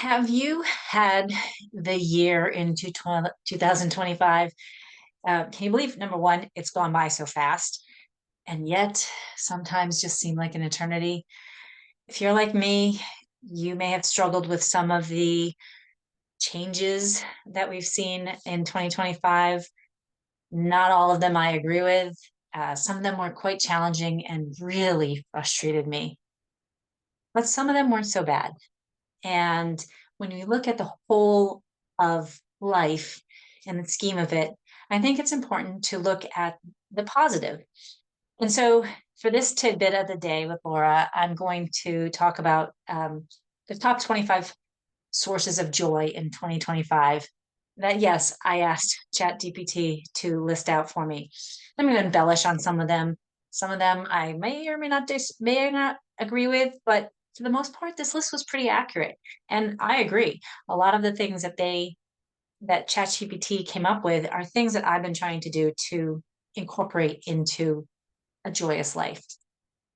Have you had the year into 2025? Can you believe, number one, it's gone by so fast, and yet sometimes just seem like an eternity? If you're like me, you may have struggled with some of the changes that we've seen in 2025. Not all of them I agree with. Some of them were quite challenging and really frustrated me, but some of them weren't so bad. And when we look at the whole of life and the scheme of it, I think it's important to look at the positive. And so for this tidbit of the day with Laura, I'm going to talk about the top 25 sources of joy in 2025 that, yes, I asked ChatGPT to list out for me. I'm going to embellish on some of them. Some of them I may or may or not agree with, but for the most part, this list was pretty accurate. And I agree. A lot of the things that ChatGPT came up with are things that I've been trying to do to incorporate into a joyous life.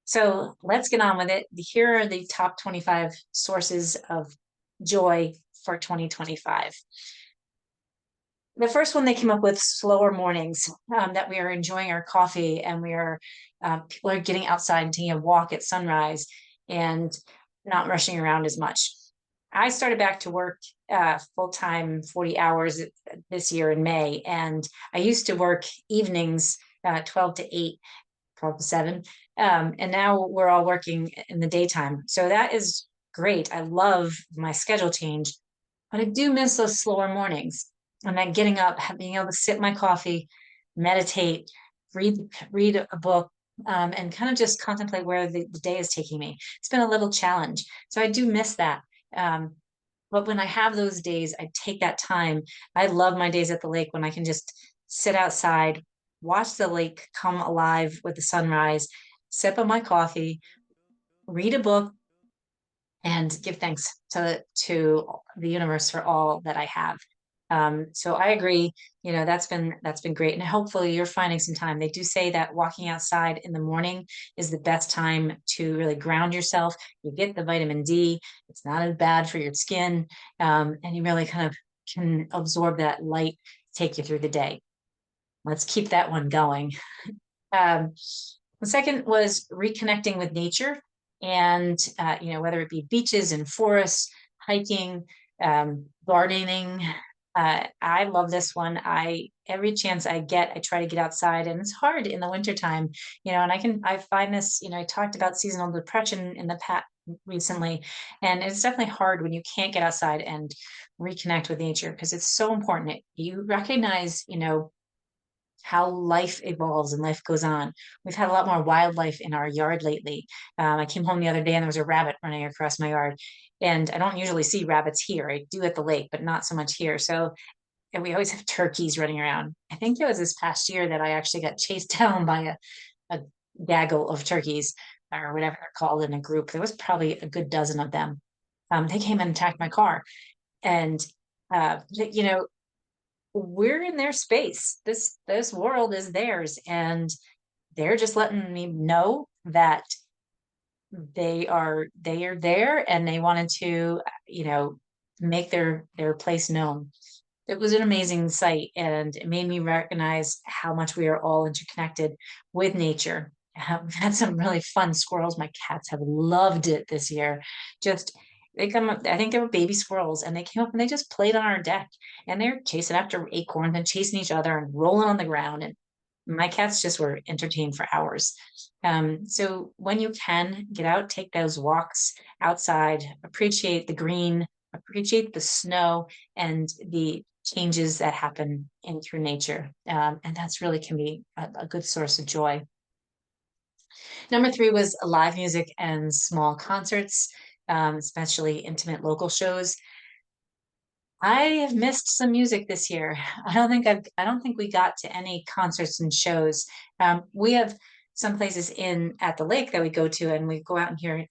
So let's get on with it. Here are the top 25 sources of joy for 2025. The first one they came up with, slower mornings, that we are enjoying our coffee and people are getting outside and taking a walk at sunrise and not rushing around as much. I started back to work full time, 40 hours this year in May. And I used to work evenings, 12 to 8, 12 to 7. And now we're all working in the daytime. So that is great. I love my schedule change, but I do miss those slower mornings. And then getting up, being able to sip my coffee, meditate, read read a book, and kind of just contemplate where the day is taking me. It's been a little challenge. So I do miss that. Um, but when I have those days, I take that time. I love my days at the lake when I can just sit outside, watch the lake come alive with the sunrise, sip on my coffee, read a book, and give thanks to the universe for all that I have. So I agree, that's been great. And hopefully you're finding some time. They do say that walking outside in the morning is the best time to really ground yourself. You get the vitamin D, it's not as bad for your skin, and you really kind of can absorb that light, take you through the day. Let's keep that one going. Um, the second was reconnecting with nature, and whether it be beaches and forests, hiking, gardening. I love this one. I Every chance I get, I try to get outside, and it's hard in the wintertime, and I find this, I talked about seasonal depression in the past recently, and it's definitely hard when you can't get outside and reconnect with nature because it's so important. You recognize, how life evolves and life goes on. We've had a lot more wildlife in our yard lately. I came home the other day and there was a rabbit running across my yard. And I don't usually see rabbits here. I do at the lake, but not so much here. So, and we always have turkeys running around. I think it was this past year that I actually got chased down by a gaggle of turkeys or whatever they're called in a group. There was probably a good dozen of them. They came and attacked my car. And, you know, we're in their space. This world is theirs, and they're just letting me know that they are there, and they wanted to, make their place known. It was an amazing sight, and it made me recognize how much we are all interconnected with nature. We've had some really fun squirrels. My cats have loved it this year. Just they come up, I think they were baby squirrels, and they came up and they just played on our deck, and they're chasing after acorns and chasing each other and rolling on the ground. And my cats just were entertained for hours. So when you can get out, take those walks outside, appreciate the green, appreciate the snow and the changes that happen in through nature. And that's really can be a good source of joy. Number three was live music and small concerts, especially intimate local shows. I have missed some music this year. I don't think we got to any concerts and shows. We have some places in at the lake that we go to, and we go out and hear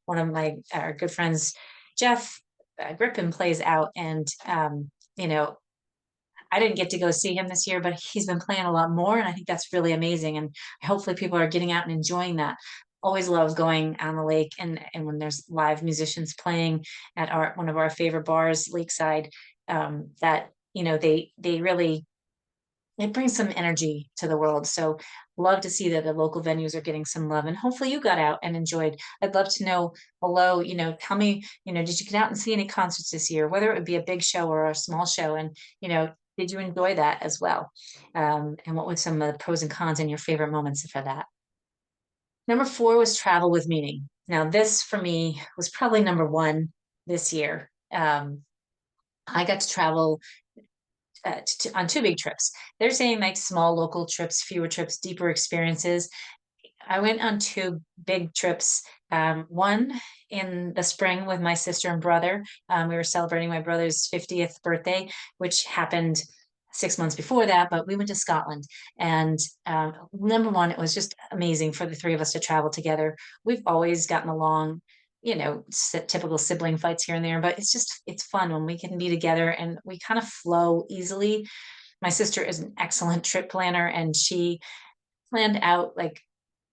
one of our good friends, Jeff Griffin, plays out, and you know, I didn't get to go see him this year, but he's been playing a lot more, and I think that's really amazing. And hopefully, people are getting out and enjoying that. always love going on the lake, and when there's live musicians playing at our one of our favorite bars lakeside, that they really, it brings some energy to the world. So love to see that the local venues are getting some love, and hopefully you got out and enjoyed. I'd love to know below, tell me, did you get out and see any concerts this year, whether it would be a big show or a small show? And, did you enjoy that as well? And what were some of the pros and cons and your favorite moments for that? Number four was travel with meaning. Now, this for me was probably number one this year. I got to travel on two big trips. They're saying like small local trips, fewer trips, deeper experiences. I went on two big trips. One in the spring with my sister and brother. We were celebrating my brother's 50th birthday, which happened 6 months before that, but we went to Scotland. And number one, it was just amazing for the three of us to travel together. We've always gotten along, typical sibling fights here and there, but it's fun when we can be together and we kind of flow easily. My sister is an excellent trip planner, and she planned out like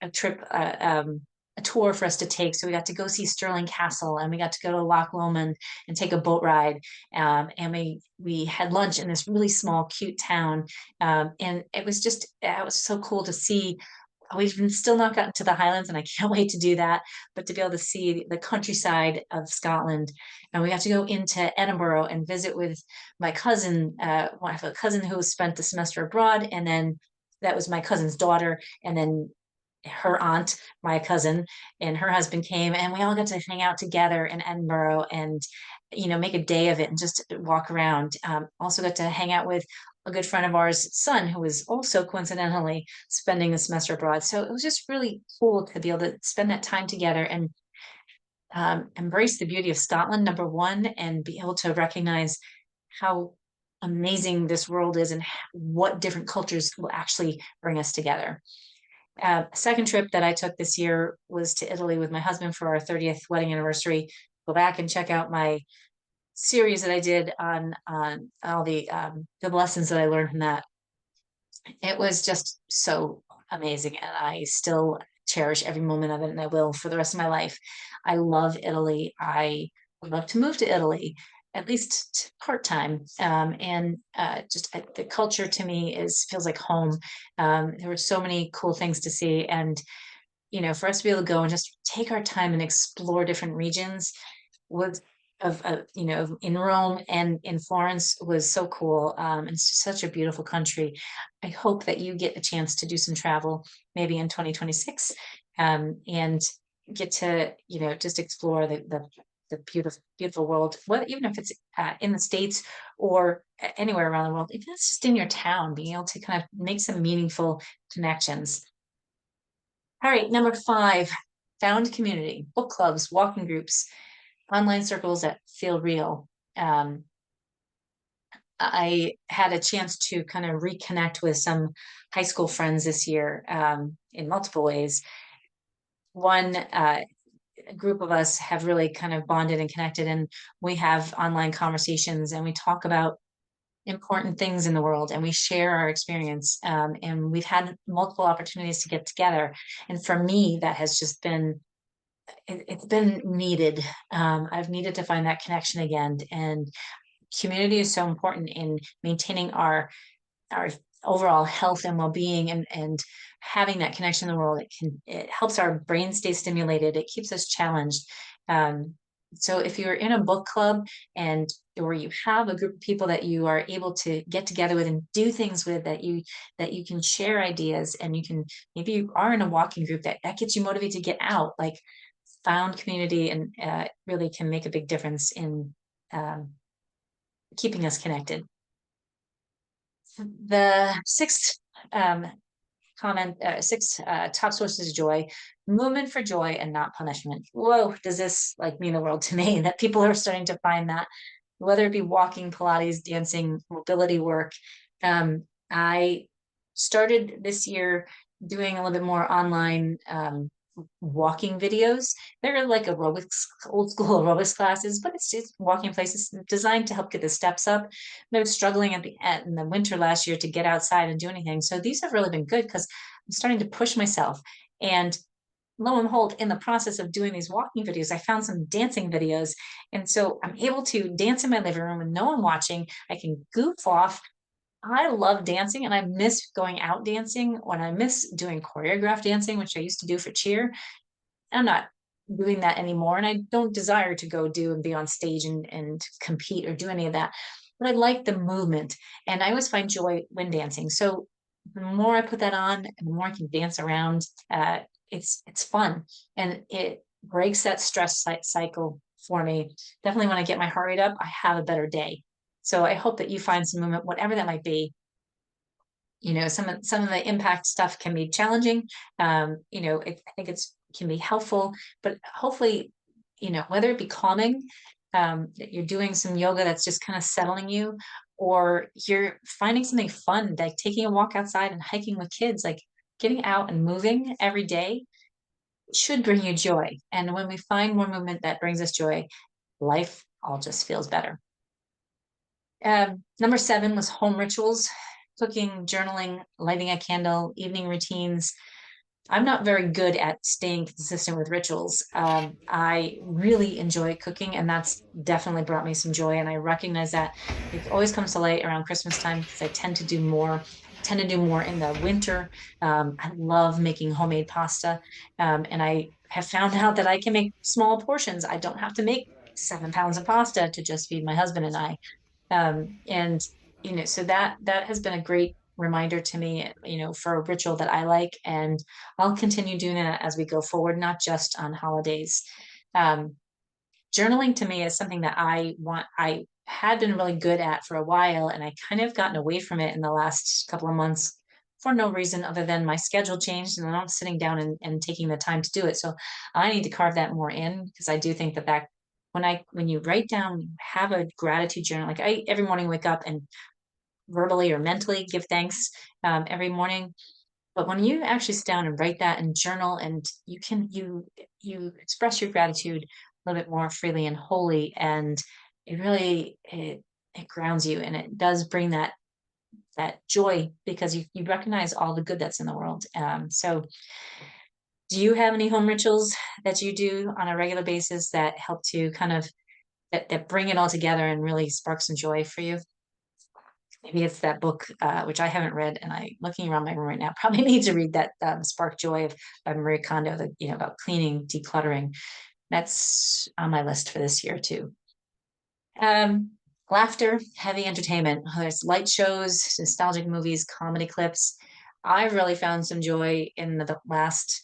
a trip, a tour for us to take. So we got to go see Stirling Castle, and we got to go to Loch Lomond and take a boat ride. And we had lunch in this really small, cute town. And it was so cool to see. We've still not gotten to the Highlands, and I can't wait to do that. But to be able to see the countryside of Scotland, and we got to go into Edinburgh and visit with my cousin. I have a cousin who spent the semester abroad, and then that was my cousin's daughter, and then her aunt, my cousin, and her husband came, and we all got to hang out together in Edinburgh and, make a day of it and just walk around. Also got to hang out with a good friend of ours' son, who was also coincidentally spending the semester abroad. So it was just really cool to be able to spend that time together and embrace the beauty of Scotland, number one, and be able to recognize how amazing this world is and what different cultures will actually bring us together. Second trip that I took this year was to Italy with my husband for our 30th wedding anniversary. Go back and check out my series that I did on all the lessons that I learned from that. It was just so amazing, and I still cherish every moment of it, and I will for the rest of my life. I love Italy. I would love to move to Italy, at least part-time. And just the culture to me is feels like home. There were so many cool things to see, and for us to be able to go and just take our time and explore different regions was in Rome and in Florence was so cool. It's just such a beautiful country. I hope that you get a chance to do some travel, maybe in 2026, and get to, just explore the beautiful, beautiful world. What even if it's in the States or anywhere around the world, even if it's just in your town, being able to kind of make some meaningful connections. All right, number five, found community, book clubs, walking groups, online circles that feel real. I had a chance to kind of reconnect with some high school friends this year, in multiple ways. One, a group of us have really kind of bonded and connected, and we have online conversations, and we talk about important things in the world, and we share our experience. And we've had multiple opportunities to get together. And for me, that has just been it's been needed. I've needed to find that connection again. And community is so important in maintaining our overall health and well-being, and having that connection in the world. It helps our brain stay stimulated. It keeps us challenged. So if you're in a book club, and or you have a group of people that you are able to get together with and do things with, that you can share ideas, and maybe you are in a walking group that gets you motivated to get out, like found community, and really can make a big difference in keeping us connected. The sixth six top sources of joy: movement for joy and not punishment. Whoa, does this like mean the world to me that people are starting to find that, whether it be walking, Pilates, dancing, mobility work. I started this year doing a little bit more online walking videos. They're like aerobics, old school aerobics classes, but it's walking places designed to help get the steps up. And I was struggling in the winter last year to get outside and do anything. So these have really been good because I'm starting to push myself. And lo and behold, in the process of doing these walking videos, I found some dancing videos. And so I'm able to dance in my living room with no one watching. I can goof off. I love dancing and I miss going out dancing when I miss doing choreographed dancing, which I used to do for cheer. I'm not doing that anymore. And I don't desire to go do and be on stage and compete or do any of that. But I like the movement and I always find joy when dancing. So the more I put that on and the more I can dance around, it's fun and it breaks that stress cycle for me. Definitely when I get my heart rate up, I have a better day. So I hope that you find some movement, whatever that might be. Some of the impact stuff can be challenging. I think it's can be helpful, but hopefully, whether it be calming, that you're doing some yoga that's just kind of settling you, or you're finding something fun, like taking a walk outside and hiking with kids, like getting out and moving every day should bring you joy. And when we find more movement that brings us joy, life all just feels better. Number 7 was home rituals, cooking, journaling, lighting a candle, evening routines. I'm not very good at staying consistent with rituals. I really enjoy cooking, and that's definitely brought me some joy. And I recognize that it always comes to light around Christmas time because I tend to do more in the winter. I love making homemade pasta, and I have found out that I can make small portions. I don't have to make 7 pounds of pasta to just feed my husband and I. And so that has been a great reminder to me, for a ritual that I like, and I'll continue doing that as we go forward, not just on holidays. Um, Journaling to me is something that I had been really good at for a while, and I kind of gotten away from it in the last couple of months for no reason other than my schedule changed and I'm not sitting down and taking the time to do it. So I need to carve that more in because I do think that when you write down, have a gratitude journal, like I every morning wake up and verbally or mentally give thanks every morning. But when you actually sit down and write that and journal, and you express your gratitude a little bit more freely and wholly, and it grounds you, and it does bring that joy because you recognize all the good that's in the world. So, do you have any home rituals that you do on a regular basis that help to kind of that bring it all together and really spark some joy for you? Maybe it's that book, which I haven't read, and I'm looking around my room right now. Probably need to read that "Spark Joy" by Marie Kondo, about cleaning, decluttering. That's on my list for this year too. Um, Laughter, heavy entertainment. Whether it's light shows, nostalgic movies, comedy clips. I really found some joy in the last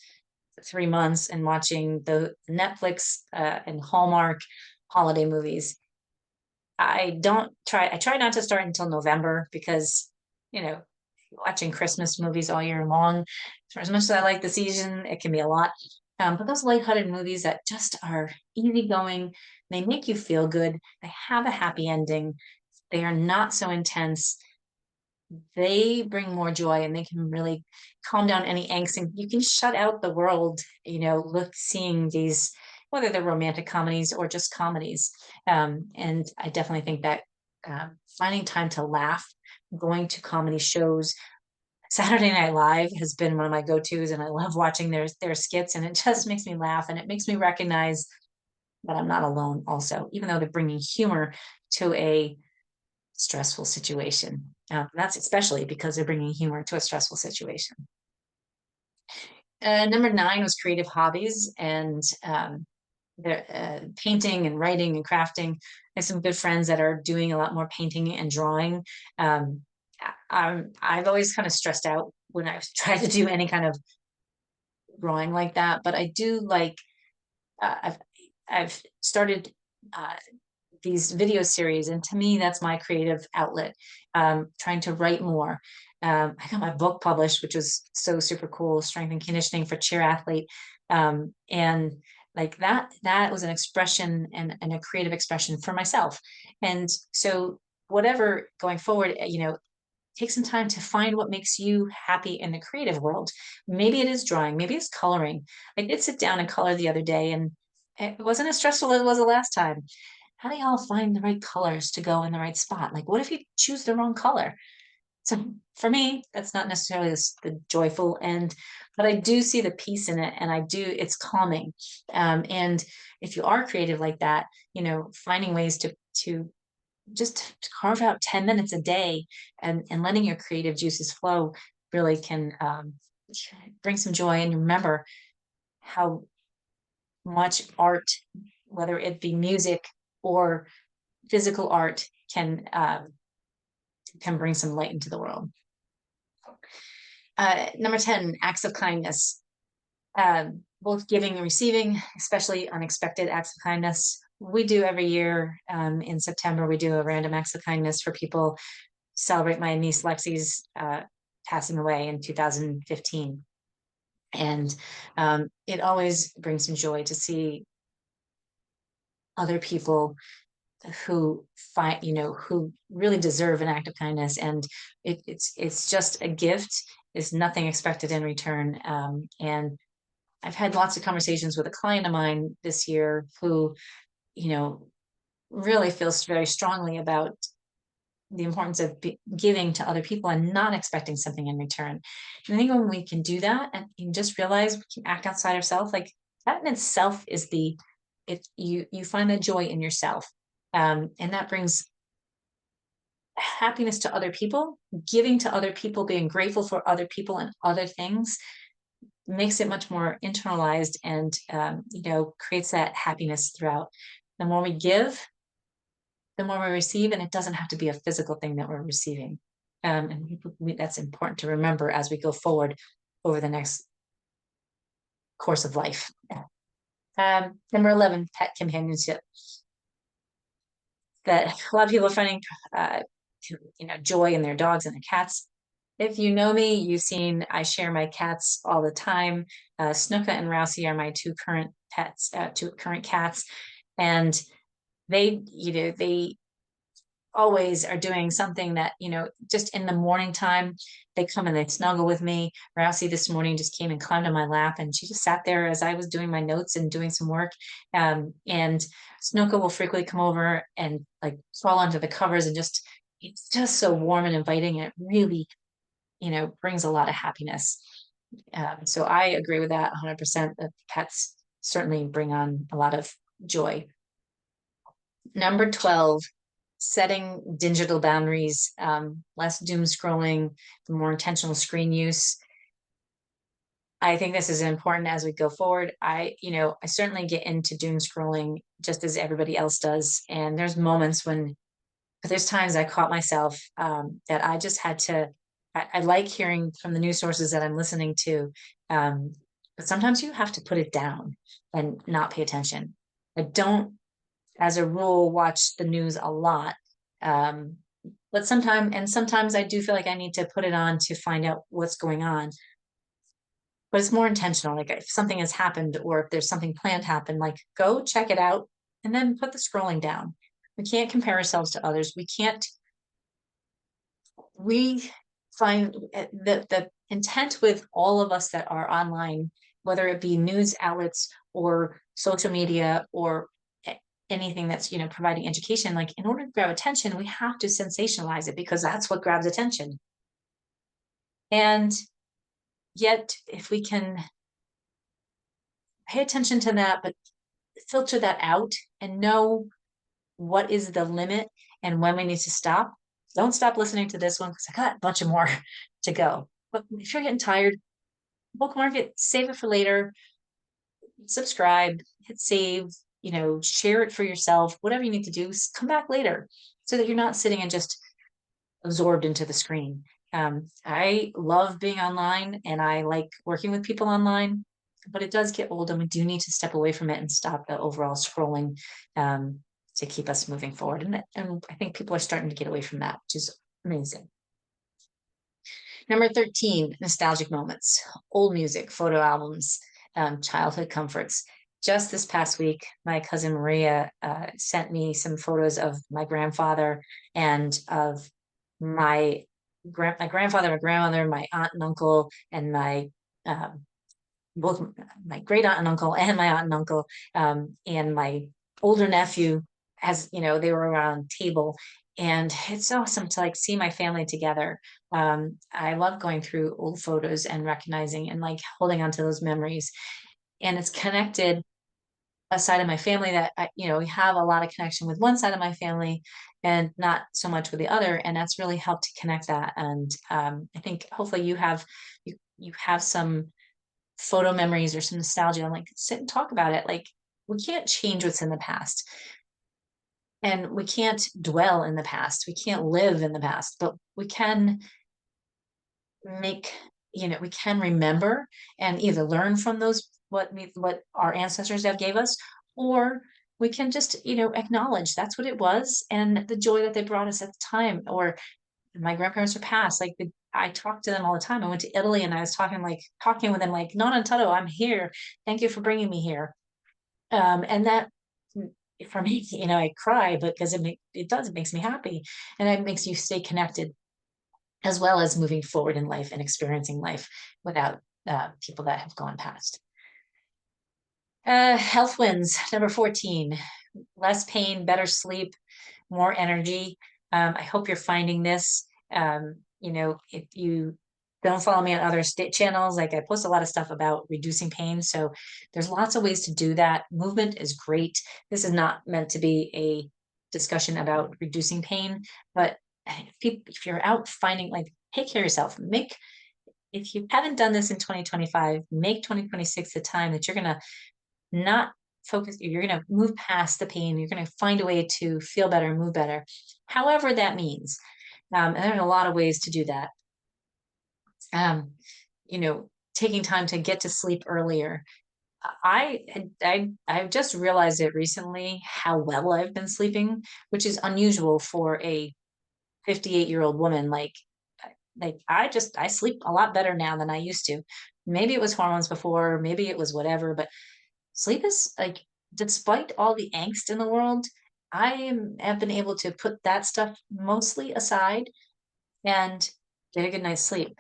3 months in watching the Netflix and Hallmark holiday movies. I try not to start until November because, you know, watching Christmas movies all year long, for as much as I like the season, it can be a lot. But those lighthearted movies that just are easygoing, they make you feel good, they have a happy ending, they are not so intense, they bring more joy and they can really calm down any angst and you can shut out the world, seeing these, whether they're romantic comedies or just comedies. And I definitely think that finding time to laugh, going to comedy shows, Saturday Night Live has been one of my go-tos, and I love watching their skits, and it just makes me laugh, and it makes me recognize that I'm not alone. Also, even though they're bringing humor to a stressful situation. That's especially because they're bringing humor to a stressful situation. Number 9 was creative hobbies and painting and writing and crafting. I have some good friends that are doing a lot more painting and drawing. Um, I've always kind of stressed out when I've tried to do any kind of drawing like that, but I do like. I've started these video series, and to me, that's my creative outlet. Trying to write more. I got my book published, which was so super cool. Strength and conditioning for cheer athlete, and like that was an expression and a creative expression for myself. And so, whatever going forward, take some time to find what makes you happy in the creative world. Maybe it is drawing, maybe it's coloring. I did sit down and color the other day, and it wasn't as stressful as it was the last time. How do y'all find the right colors to go in the right spot? Like, what if you choose the wrong color? So for me, that's not necessarily the joyful end, but I do see the peace in it, and it's calming. And if you are creative like that, finding ways to just carve out 10 minutes a day and letting your creative juices flow really can bring some joy. And remember how much art, whether it be music or physical art, can bring some light into the world. Number 10, acts of kindness. Both giving and receiving, especially unexpected acts of kindness. We do every year in September, we do a random acts of kindness for people, celebrate my niece Lexi's passing away in 2015. And it always brings some joy to see other people who who really deserve an act of kindness. And it's just a gift. There's nothing expected in return. And I've had lots of conversations with a client of mine this year who, you know, really feels very strongly about the importance of giving to other people and not expecting something in return. And I think when we can do that and you just realize we can act outside ourselves, like that in itself is you find the joy in yourself. And that brings happiness to other people, giving to other people, being grateful for other people and other things makes it much more internalized and creates that happiness throughout. The more we give, the more we receive, and it doesn't have to be a physical thing that we're receiving. And that's important to remember as we go forward over the next course of life. Number 11, pet companionship. That a lot of people are finding joy in their dogs and their cats. If you know me, you've seen I share my cats all the time. Snooka and Rousey are my two current pets, two current cats, and they always are doing something that, just in the morning time, they come and they snuggle with me. Rousey this morning just came and climbed on my lap and she just sat there as I was doing my notes and doing some work. And Snooka will frequently come over and like crawl onto the covers and it's just so warm and inviting. And it really, brings a lot of happiness. So I agree with that 100%. That pets certainly bring on a lot of joy. Number 12, setting digital boundaries, less doom scrolling, more intentional screen use. I think this is important as we go forward. I certainly get into doom scrolling just as everybody else does. And there's times I caught myself that I just had to, I like hearing from the news sources that I'm listening to. But sometimes you have to put it down and not pay attention. I don't, as a rule, watch the news a lot. But sometimes I do feel like I need to put it on to find out what's going on. But it's more intentional. Like if something has happened or if there's something planned happen, like go check it out and then put the scrolling down. We can't compare ourselves to others. We find the intent with all of us that are online, whether it be news outlets or social media or anything that's providing education, like in order to grab attention, we have to sensationalize it because that's what grabs attention. And yet if we can pay attention to that, but filter that out and know what is the limit and when we need to stop. Don't stop listening to this one because I got a bunch of more to go. But if you're getting tired, bookmark it, save it for later, subscribe, hit save, share it for yourself, whatever you need to do, come back later so that you're not sitting and just absorbed into the screen. I love being online and I like working with people online, but it does get old and we do need to step away from it and stop the overall scrolling to keep us moving forward. And I think people are starting to get away from that, which is amazing. Number 13, nostalgic moments, old music, photo albums, childhood comforts. Just this past week, my cousin Maria sent me some photos of my grandfather and of my grandfather, my grandmother, my aunt and uncle, and both my great aunt and uncle and my aunt and uncle, and my older nephew. as you know, they were around table, and it's awesome to like see my family together. I love going through old photos and recognizing and like holding on to those memories, and it's connected a side of my family that we have a lot of connection with one side of my family and not so much with the other, and that's really helped to connect that. And I think hopefully you have some photo memories or some nostalgia, and like sit and talk about it. Like we can't change what's in the past, and we can't dwell in the past. We can't live in the past, but we can make, we can remember and either learn from those what our ancestors have gave us, or we can just, acknowledge that's what it was and the joy that they brought us at the time. Or my grandparents are passed, like I talk to them all the time. I went to Italy and I was talking with them like, non tutto, I'm here. Thank you for bringing me here. And that for me, I cry, but because it makes me happy, and it makes you stay connected as well as moving forward in life and experiencing life without people that have gone past. Health wins, number 14, less pain, better sleep, more energy. I hope you're finding this. If you don't follow me on other state channels, like I post a lot of stuff about reducing pain. So there's lots of ways to do that. Movement is great. This is not meant to be a discussion about reducing pain, but if you're out finding, like, take care of yourself. If you haven't done this in 2025, make 2026 the time that you're going to not focus, you're going to move past the pain. You're going to find a way to feel better, move better, however that means. And there's a lot of ways to do that. Taking time to get to sleep earlier. I just realized it recently how well I've been sleeping, which is unusual for a 58-year-old woman. Like I sleep a lot better now than I used to. Maybe it was hormones before, maybe it was whatever, but sleep is like, despite all the angst in the world, have been able to put that stuff mostly aside and get a good night's sleep.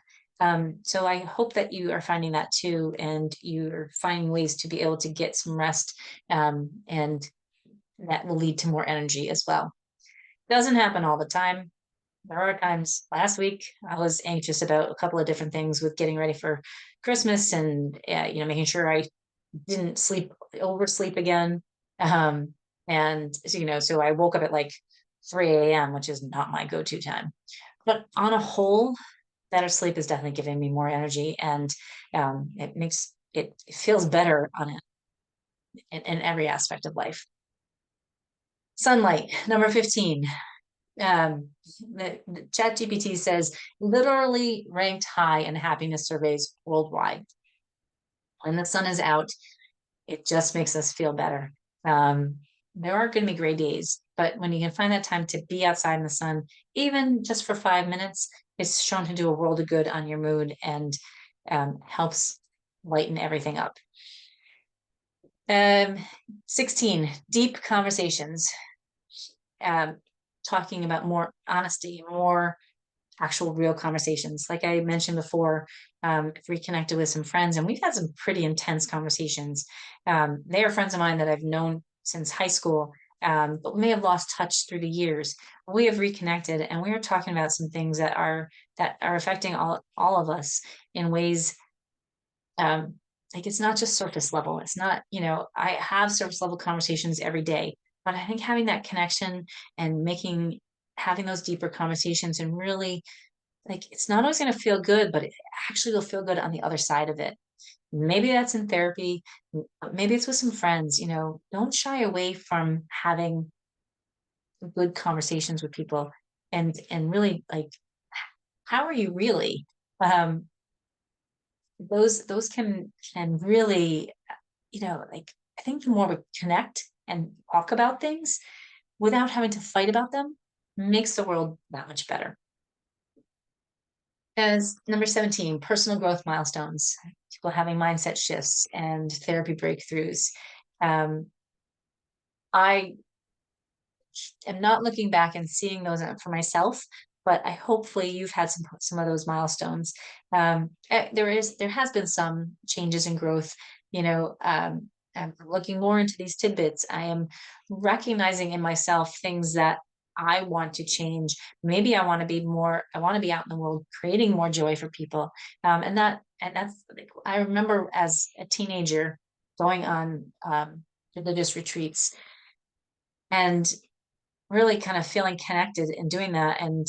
So I hope that you are finding that too, and you're finding ways to be able to get some rest, and that will lead to more energy as well. Doesn't happen all the time. There are times. Last week I was anxious about a couple of different things with getting ready for Christmas, and making sure I didn't oversleep again. Um, and so I woke up at like 3 a.m., which is not my go-to time. But on a whole, better sleep is definitely giving me more energy, and it feels better on it in every aspect of life. Sunlight, number 15. The chat GPT says literally ranked high in happiness surveys worldwide. When the sun is out, it just makes us feel better. Um, there are going to be gray days, but when you can find that time to be outside in the sun, even just for 5 minutes, it's shown to do a world of good on your mood, and helps lighten everything up. Um, 16, deep conversations. Talking about more honesty, more actual real conversations. Like I mentioned before, reconnected with some friends, and we've had some pretty intense conversations. They are friends of mine that I've known since high school, but we may have lost touch through the years. We have reconnected, and we are talking about some things that are affecting all of us in ways. Like it's not just surface level. It's not, I have surface level conversations every day, but I think having that connection and having those deeper conversations, and really, like, it's not always going to feel good, but it actually will feel good on the other side of it. Maybe that's in therapy, maybe it's with some friends. Don't shy away from having good conversations with people, and really, like, how are you really? Um, those can really, like, I think the more we connect and talk about things without having to fight about them makes the world that much better. As number 17, personal growth milestones, people having mindset shifts and therapy breakthroughs. Um, I am not looking back and seeing those for myself, but I hopefully you've had some of those milestones. There has been some changes in growth, am looking more into these tidbits. I am recognizing in myself things that I want to change. Maybe I want to be out in the world creating more joy for people. And that's, like, I remember as a teenager going on religious retreats and really kind of feeling connected in doing that. And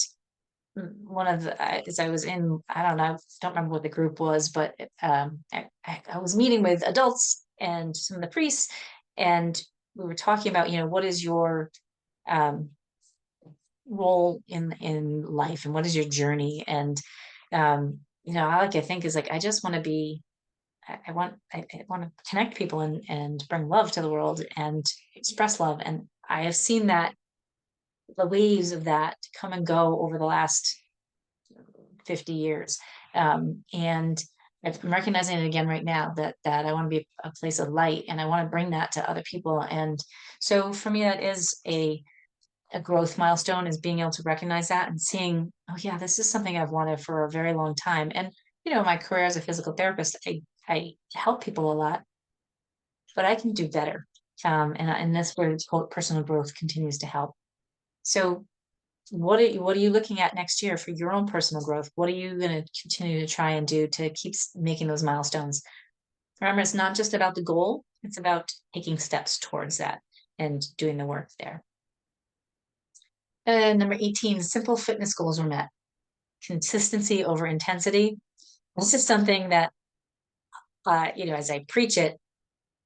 one of the, as I was in, I don't remember what the group was, but I was meeting with adults and some of the priests, and we were talking about, what is your um, role in life, and what is your journey? And I like, I think is like, I just want to be, I want to connect people and bring love to the world and express love. And I have seen that the waves of that come and go over the last 50 years. And I'm recognizing it again right now that I want to be a place of light, and I want to bring that to other people. And so for me, that is a growth milestone, is being able to recognize that and seeing, oh yeah, this is something I've wanted for a very long time. And my career as a physical therapist, I help people a lot, but I can do better. And that's where personal growth continues to help. So what are you looking at next year for your own personal growth? What are you going to continue to try and do to keep making those milestones? Remember, it's not just about the goal, it's about taking steps towards that and doing the work there. And number 18, simple fitness goals were met. Consistency over intensity. This is something that, as I preach it,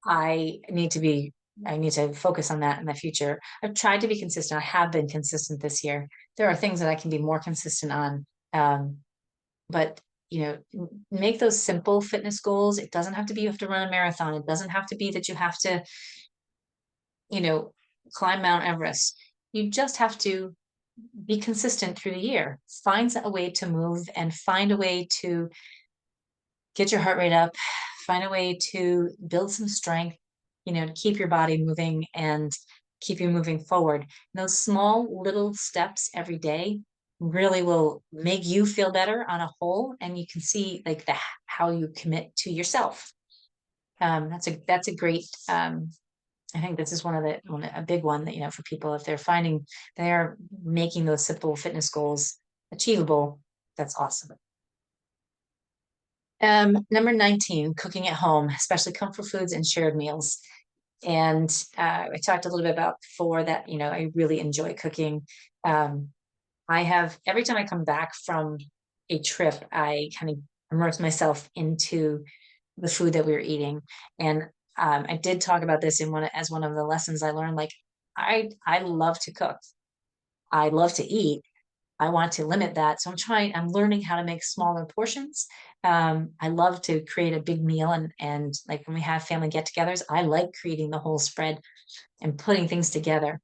I need to focus on that in the future. I've tried to be consistent. I have been consistent this year. There are things that I can be more consistent on. But make those simple fitness goals. It doesn't have to be you have to run a marathon. It doesn't have to be that you have to, you know, climb Mount Everest. You just have to be consistent through the year. Find a way to move and find a way to get your heart rate up, find a way to build some strength, to keep your body moving and keep you moving forward. And those small little steps every day really will make you feel better on a whole, and you can see like how you commit to yourself. That's a great I think this is a big one that, for people, if they're finding they're making those simple fitness goals achievable, that's awesome. Number 19, cooking at home, especially comfort foods and shared meals. And I talked a little bit about before that, I really enjoy cooking. Um, I have, every time I come back from a trip, I kind of immerse myself into the food that we were eating. And I did talk about this as one of the lessons I learned. Like, I love to cook. I love to eat. I want to limit that. So I'm learning how to make smaller portions. I love to create a big meal, and like when we have family get-togethers, I like creating the whole spread and putting things together.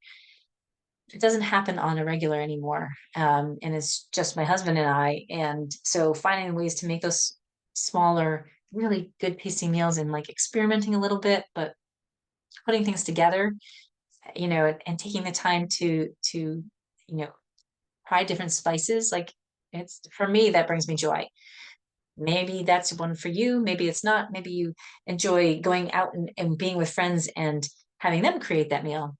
It doesn't happen on a regular anymore. And it's just my husband and I. And so finding ways to make those smaller, really good tasting meals, and like experimenting a little bit, but putting things together, and taking the time to, try different spices. Like, it's, for me, that brings me joy. Maybe that's one for you. Maybe it's not. Maybe you enjoy going out and being with friends and having them create that meal.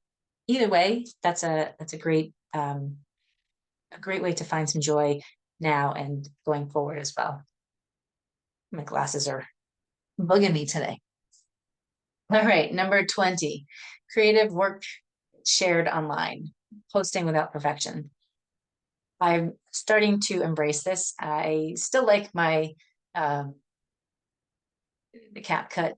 Either way, that's a great way to find some joy now and going forward as well. My glasses are bugging me today. All right, number 20, creative work shared online, posting without perfection. I'm starting to embrace this. I still like my um, the CapCut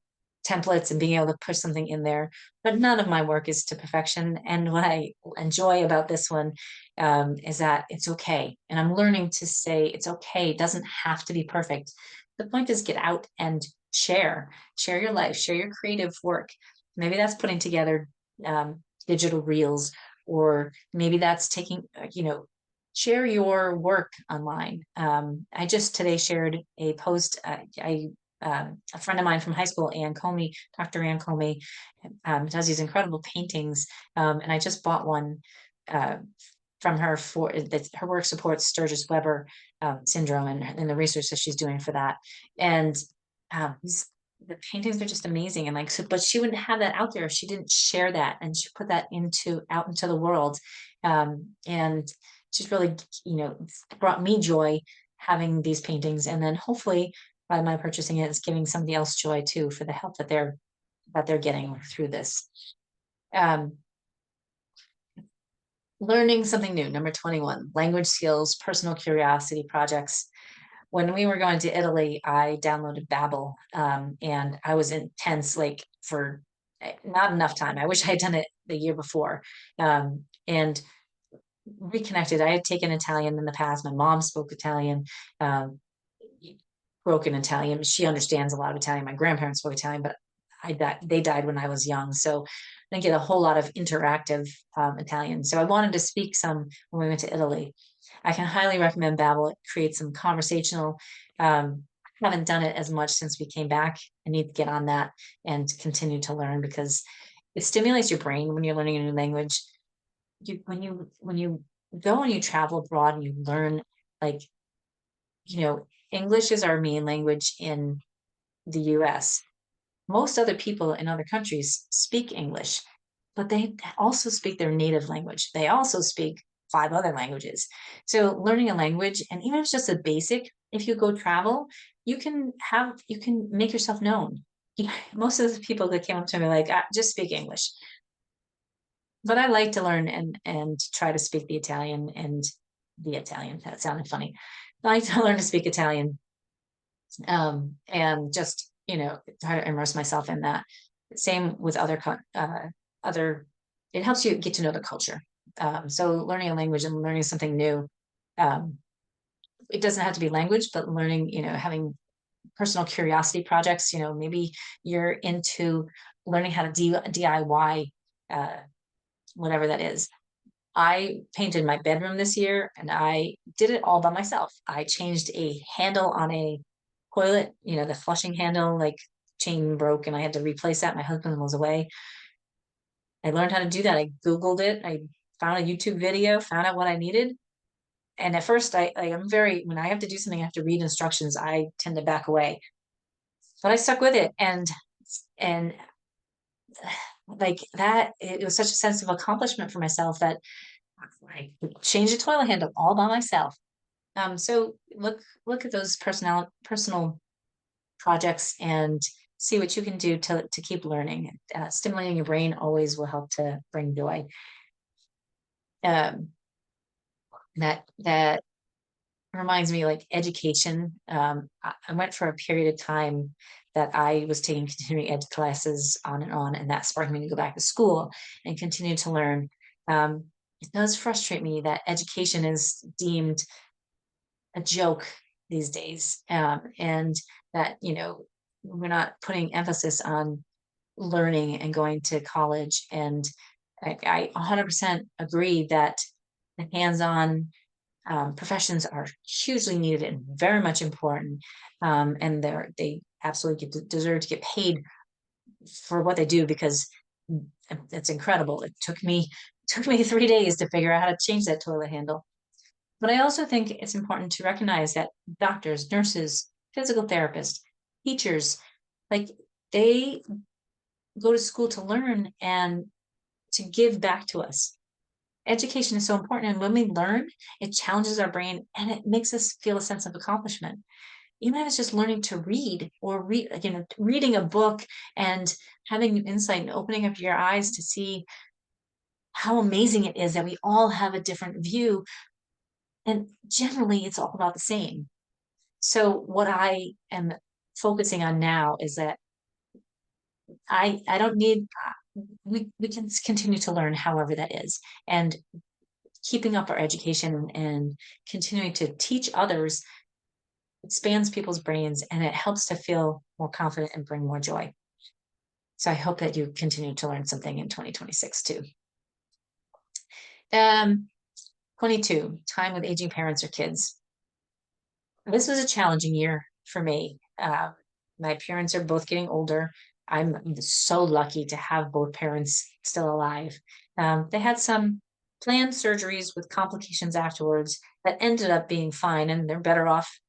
templates and being able to push something in there, but none of my work is to perfection. And what I enjoy about this one is that it's okay. And I'm learning to say it's okay. It doesn't have to be perfect. The point is, get out and share your life, share your creative work. Maybe that's putting together digital reels, or maybe that's taking, share your work online. I just today shared a post. A friend of mine from high school, Ann Comey, Dr. Ann Comey, does these incredible paintings. And I just bought one from her for that. Her work supports Sturgis Weber syndrome, and the research that she's doing for that. And the paintings are just amazing. And like, so, but she wouldn't have that out there if she didn't share that and she put that into out into the world. And she's really, you know, brought me joy having these paintings. And then hopefully by my purchasing it, it's giving somebody else joy too for the help that they're getting through this. Um, Learning something new, number 21, language skills, personal curiosity projects. When we were going to Italy, I downloaded Babbel, and I was intense, like for not enough time. I wish I had done it the year before, and reconnected. I had taken Italian in the past. My mom spoke Italian, um, broken Italian. She understands a lot of Italian. My grandparents spoke Italian, but they died when I was young, so I didn't get a whole lot of interactive Italian. So I wanted to speak some when we went to Italy. I can highly recommend Babbel. It creates some conversational. I haven't done it as much since we came back. I need to get on that and continue to learn because it stimulates your brain when you're learning a new language. When you go and you travel abroad and you learn, like, you know, English is our main language in the US. Most other people in other countries speak English, but they also speak their native language. They also speak five other languages. So learning a language, and even if it's just a basic, if you go travel, you can make yourself known. Most of the people that came up to me like, just speak English. But I like to learn and try to speak the Italian. That sounded funny. I like to learn to speak Italian, and just, you know, try to immerse myself in that. Same with other, it helps you get to know the culture. So learning a language and learning something new, um, it doesn't have to be language, but learning, you know, having personal curiosity projects. You know, maybe you're into learning how to DIY, uh, whatever that is. I painted my bedroom this year and I did it all by myself. I changed a handle on a toilet, you know, the flushing handle, like chain broke and I had to replace that. My husband was away. I learned how to do that. I Googled it. I found a YouTube video, found out what I needed. And at first I'm very, when I have to do something, I have to read instructions. I tend to back away, but I stuck with it. And like that, it was such a sense of accomplishment for myself that I changed the toilet handle all by myself. So look at those personal projects and see what you can do to keep learning. Stimulating your brain always will help to bring joy. Um, that reminds me, like education. I went for a period of time that I was taking continuing ed classes on and on, and that sparked me to go back to school and continue to learn. It does frustrate me that education is deemed a joke these days, and that, you know, we're not putting emphasis on learning and going to college. And I 100% agree that the hands-on professions are hugely needed and very much important, and they absolutely deserve to get paid for what they do because it's incredible. It took me 3 days to figure out how to change that toilet handle. But I also think it's important to recognize that doctors, nurses, physical therapists, teachers, like, they go to school to learn and to give back to us. Education is so important. And when we learn, it challenges our brain and it makes us feel a sense of accomplishment. Even if it's just learning to read or reading a book and having insight and opening up your eyes to see how amazing it is that we all have a different view. And generally, it's all about the same. So what I am focusing on now is that I don't need, we can continue to learn however that is, and keeping up our education and continuing to teach others expands people's brains and it helps to feel more confident and bring more joy. So I hope that you continue to learn something in 2026 too. Um, 22, time with aging parents or kids. This was a challenging year for me. My parents are both getting older. I'm so lucky to have both parents still alive. They had some planned surgeries with complications afterwards that ended up being fine, and they're better off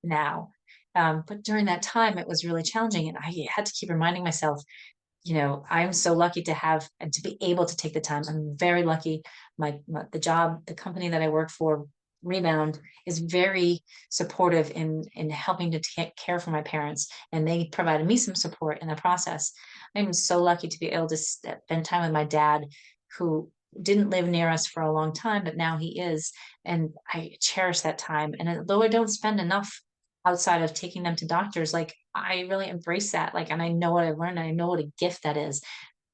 now. But during that time, it was really challenging. And I had to keep reminding myself, I'm so lucky to have and to be able to take the time. I'm very lucky. The job, the company that I work for, Rebound, is very supportive in helping to take care for my parents, and they provided me some support in the process. I'm so lucky to be able to spend time with my dad, who didn't live near us for a long time, but now he is, and I cherish that time. And although I don't spend enough outside of taking them to doctors, like I really embrace that. Like, and I know what I've learned, and I know what a gift that is.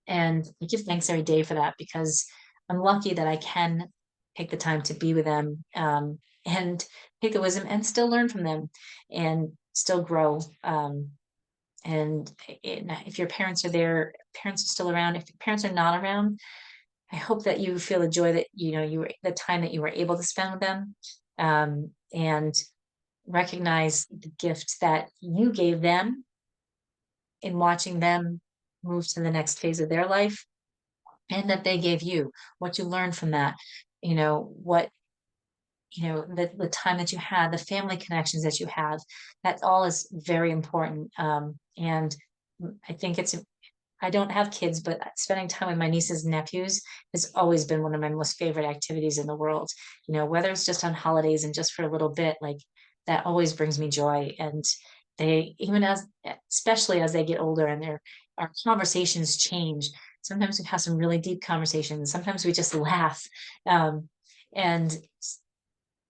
And I give thanks every day for that, because I'm lucky that I can take the time to be with them, and take the wisdom and still learn from them and still grow. And if your parents are there, parents are still around. If your parents are not around, I hope that you feel the joy that, you were the time that you were able to spend with them. And recognize the gift that you gave them in watching them move to the next phase of their life, and that they gave you, what you learned from that, what, the time that you had, the family connections that you have, that all is very important. And I think I don't have kids, but spending time with my nieces and nephews has always been one of my most favorite activities in the world. Whether it's just on holidays and just for a little bit, like that always brings me joy. And especially as they get older and our conversations change. Sometimes we have some really deep conversations. Sometimes we just laugh. And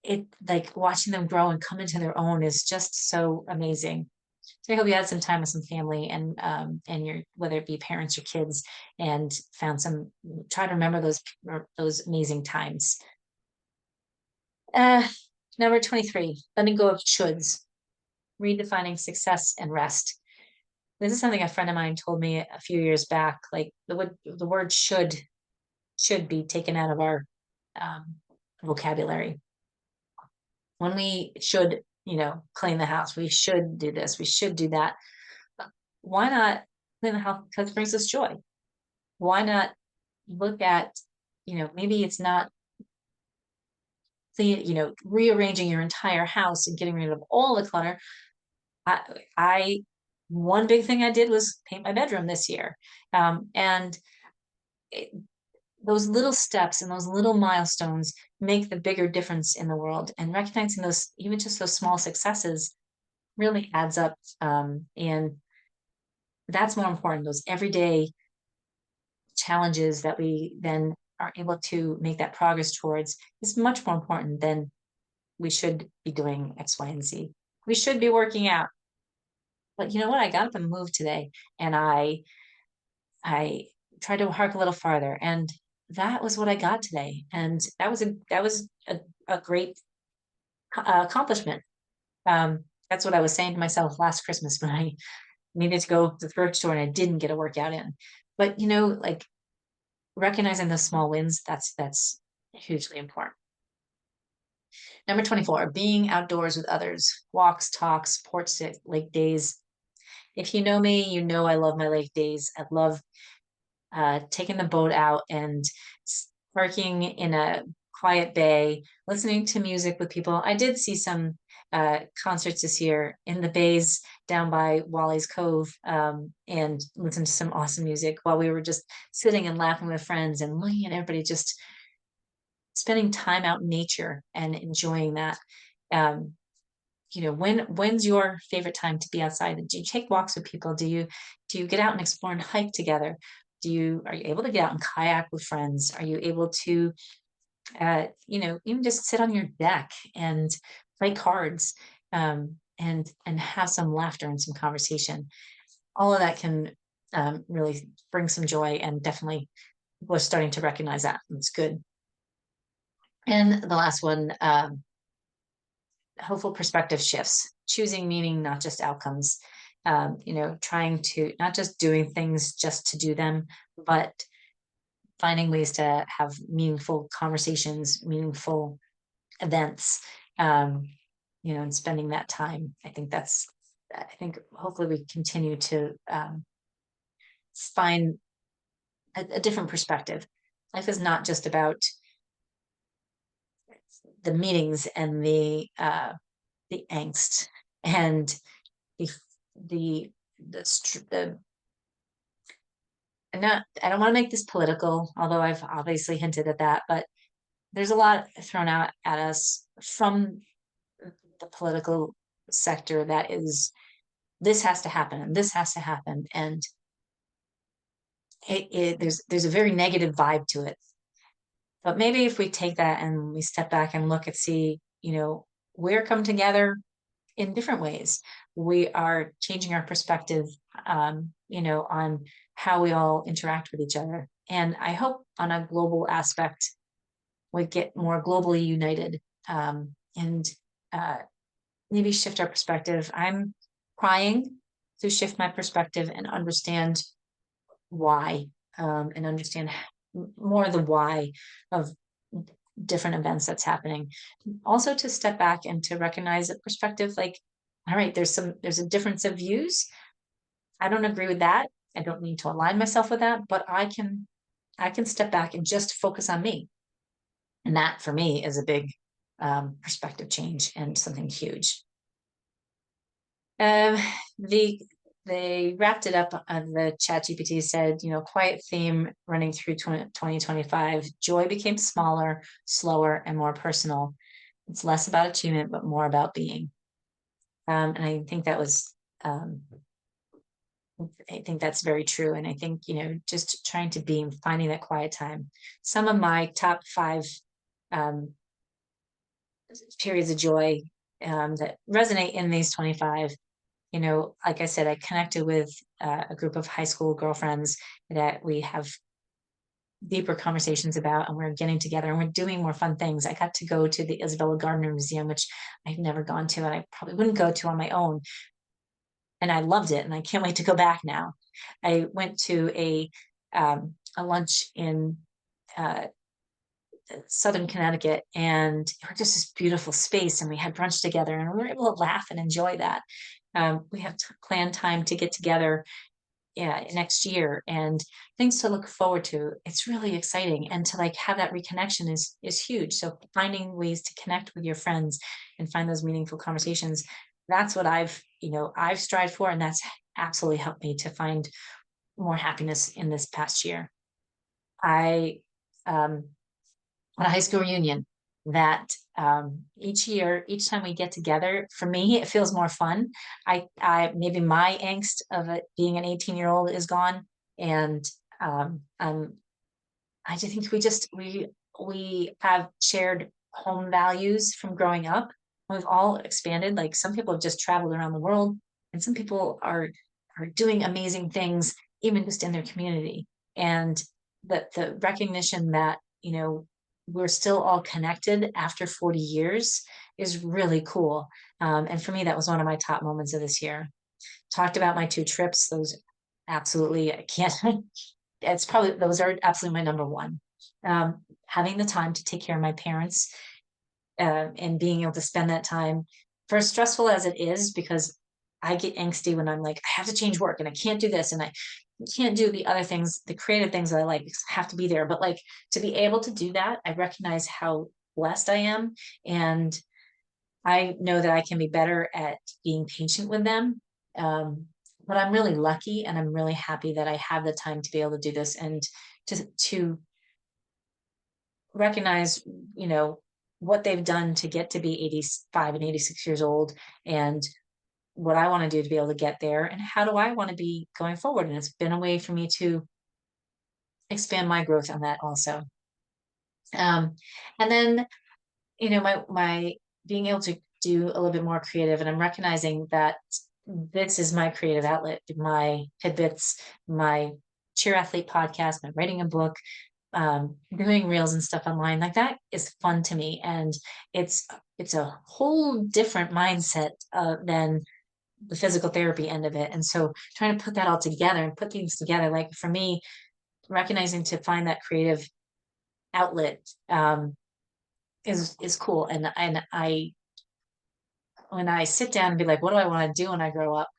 it, like, watching them grow and come into their own is just so amazing. So I hope you had some time with some family, and your, whether it be parents or kids, and try to remember those amazing times. Uh, Number 23, letting go of shoulds, redefining success and rest. This is something a friend of mine told me a few years back. Like the word should be taken out of our um, vocabulary. When we should, clean the house, we should do this, we should do that. Why not clean the house because it brings us joy? Why not look at, maybe it's not rearranging your entire house and getting rid of all the clutter. I, I One big thing I did was paint my bedroom this year. And it, those little steps and those little milestones make the bigger difference in the world. And recognizing those, even just those small successes, really adds up. And that's more important. Those everyday challenges that we then are able to make that progress towards is much more important than we should be doing X, Y, and Z. We should be working out. But you know what? I got up and moved today, and I tried to hark a little farther, and that was what I got today. And that was a great accomplishment. That's what I was saying to myself last Christmas when I needed to go to the grocery store and I didn't get a workout in. But like, recognizing the small wins, that's hugely important. Number 24, being outdoors with others, walks, talks, porch lake days. If you know me, you know I love my lake days. I love taking the boat out and parking in a quiet bay, listening to music with people. I did see some concerts this year in the bays down by Wally's Cove, and listened to some awesome music while we were just sitting and laughing with friends and looking at everybody just spending time out in nature and enjoying that. Um, when's your favorite time to be outside? Do you take walks with people? Do you get out and explore and hike together? Are you able to get out and kayak with friends? Are you able to even just sit on your deck and play cards, and have some laughter and some conversation? All of that can really bring some joy, and definitely we're starting to recognize that. It's good. And the last one, hopeful perspective shifts, choosing meaning, not just outcomes. Trying to not just doing things just to do them, but finding ways to have meaningful conversations, meaningful events, and spending that time. I think hopefully we continue to find a different perspective. Life is not just about the meetings and the angst and the, the and not, I don't want to make this political, although I've obviously hinted at that, but there's a lot thrown out at us from the political sector that is, this has to happen and this has to happen. And there's a very negative vibe to it. But maybe if we take that and we step back and look and see, we're come together in different ways. We are changing our perspective, on how we all interact with each other. And I hope on a global aspect, we get more globally united, and maybe shift our perspective. I'm trying to shift my perspective and understand why, and understand more the why of different events that's happening. Also to step back and to recognize a perspective like, all right, there's a difference of views. I don't agree with that. I don't need to align myself with that, but I can step back and just focus on me. And that for me is a big perspective change and something huge. Um, the they wrapped it up on the chat GPT said, quiet theme running through 2025. Joy became smaller, slower, and more personal. It's less about achievement, but more about being. And I think I think that's very true. And I think, just trying to be and finding that quiet time. Some of my top 5 um, periods of joy that resonate in these 25. Like I said, I connected with a group of high school girlfriends that we have deeper conversations about, and we're getting together and we're doing more fun things. I got to go to the Isabella Gardner Museum, which I've never gone to, and I probably wouldn't go to on my own. And I loved it, and I can't wait to go back now. I went to a lunch in Southern Connecticut, and it was just this beautiful space, and we had brunch together, and we were able to laugh and enjoy that. We have planned time to get together next year, and things to look forward to. It's really exciting, and to like have that reconnection is huge. So finding ways to connect with your friends and find those meaningful conversations, that's what I've strived for, and that's absolutely helped me to find more happiness in this past year. I on a high school reunion that each time we get together, for me, it feels more fun. Maybe my angst of it being an 18-year-old is gone. And I just think we have shared home values from growing up. We've all expanded. Like some people have just traveled around the world, and some people are doing amazing things, even just in their community. And the recognition that, we're still all connected after 40 years is really cool. And for me, that was one of my top moments of this year. Talked about my 2 trips. Those absolutely, I can't, those are absolutely my number one. Having the time to take care of my parents, and being able to spend that time, for as stressful as it is, because I get angsty when I'm like, I have to change work and I can't do this and I can't do the other things, the creative things that I like, have to be there. But like to be able to do that, I recognize how blessed I am. And I know that I can be better at being patient with them. But I'm really lucky, and I'm really happy that I have the time to be able to do this, and to recognize, what they've done to get to be 85 and 86 years old, and what I want to do to be able to get there, and how do I want to be going forward. And it's been a way for me to expand my growth on that also. And then, my being able to do a little bit more creative, and I'm recognizing that this is my creative outlet, my tidbits, my cheer athlete podcast, my writing a book, doing reels and stuff online, like that is fun to me. And it's a whole different mindset than the physical therapy end of it. And so trying to put that all together and put things together, like for me, recognizing to find that creative outlet is cool. And I when I sit down and be like, what do I want to do when I grow up?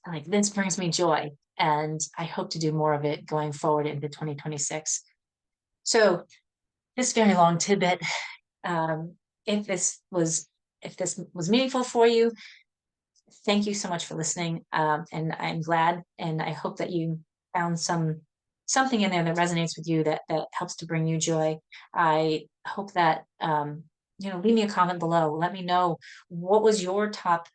Like this brings me joy. And I hope to do more of it going forward into 2026. So this very long tidbit, um, if this was meaningful for you, Thank you so much for listening. And I'm glad, and I hope that you found something in there that resonates with you, that helps to bring you joy. I hope that leave me a comment below. Let me know what was your top,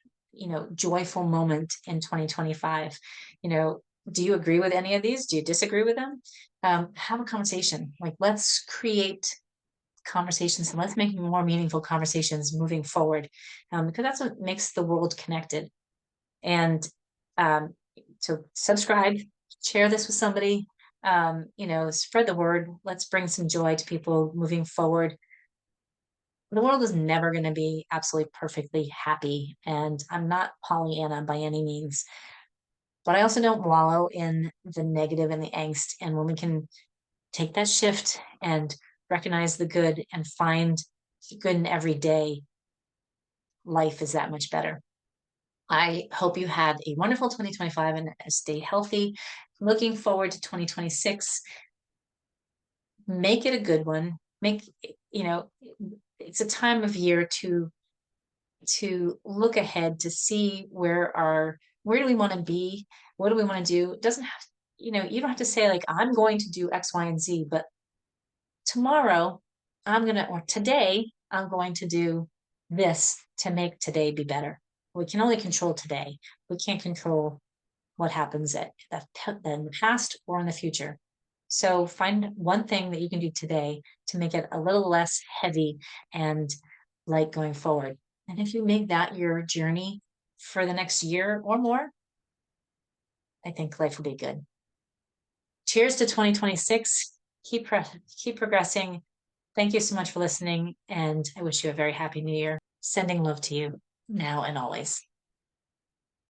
joyful moment in 2025. You know, do you agree with any of these? Do you disagree with them? Have a conversation. Like, let's create conversations and let's make more meaningful conversations moving forward, because that's what makes the world connected. And so subscribe, share this with somebody, spread the word. Let's bring some joy to people moving forward. The world is never going to be absolutely perfectly happy, and I'm not Pollyanna by any means, but I also don't wallow in the negative and the angst. And when we can take that shift and recognize the good and find the good in every day, life is that much better. I hope you had a wonderful 2025 and stay healthy. Looking forward to 2026. Make it a good one. You know, it's a time of year to look ahead, to see where do we want to be? What do we want to do? It doesn't have, you don't have to say like, I'm going to do X, Y, and Z, but tomorrow or today, I'm going to do this to make today be better. We can only control today. We can't control what happens in the past or in the future. So find one thing that you can do today to make it a little less heavy and light going forward. And if you make that your journey for the next year or more, I think life will be good. Cheers to 2026. Keep progressing. Thank you so much for listening, and I wish you a very happy new year. Sending love to you now and always.